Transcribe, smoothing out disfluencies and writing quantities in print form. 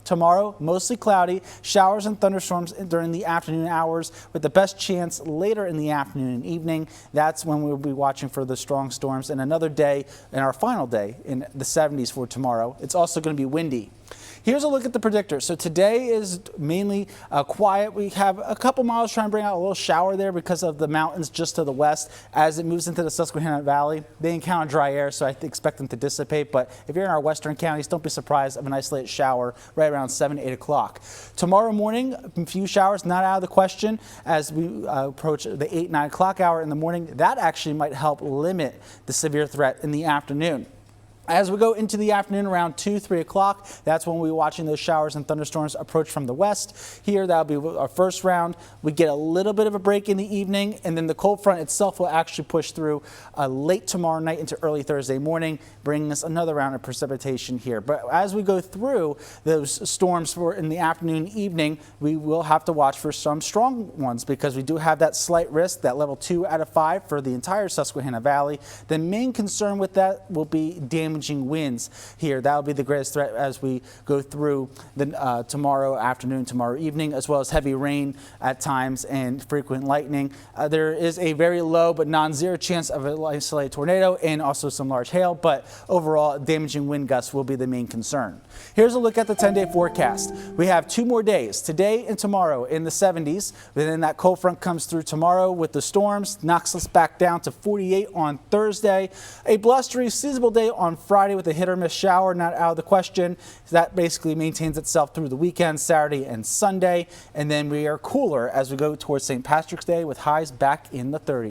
tomorrow, mostly cloudy, showers and thunderstorms during the afternoon hours with the best chance later in the afternoon and evening. That's when we'll be watching for the strong storms, and another day in our final day in the 70s for tomorrow. It's also going to be windy. Here's a look at the predictor. So today is mainly quiet. We have a couple miles trying to bring out a little shower there because of the mountains just to the west. As it moves into the Susquehanna Valley, they encounter dry air, so I expect them to dissipate. But if you're in our western counties, don't be surprised of an isolated shower right around 7, 8 o'clock. Tomorrow morning, a few showers not out of the question as we approach the 8, 9 o'clock hour in the morning. That actually might help limit the severe threat in the afternoon. As we go into the afternoon around 2, 3 o'clock, that's when we'll be watching those showers and thunderstorms approach from the west. Here, that'll be our first round. We get a little bit of a break in the evening, and then the cold front itself will actually push through late tomorrow night into early Thursday morning, bringing us another round of precipitation here. But as we go through those storms for in the afternoon and evening, we will have to watch for some strong ones because we do have that slight risk, that level 2 out of 5 for the entire Susquehanna Valley. The main concern with that will be damaging winds here. That'll be the greatest threat as we go through the tomorrow afternoon, tomorrow evening, as well as heavy rain at times and frequent lightning. There is a very low but non-zero chance of an isolated tornado and also some large hail, but overall damaging wind gusts will be the main concern. Here's a look at the 10-day forecast. We have 2 more days, today and tomorrow in the 70s. Then that cold front comes through tomorrow with the storms, knocks us back down to 48 on Thursday. A blustery, seasonable day on Friday with a hit or miss shower, not out of the question. That basically maintains itself through the weekend, Saturday and Sunday. And then we are cooler as we go towards St. Patrick's Day with highs back in the 30s.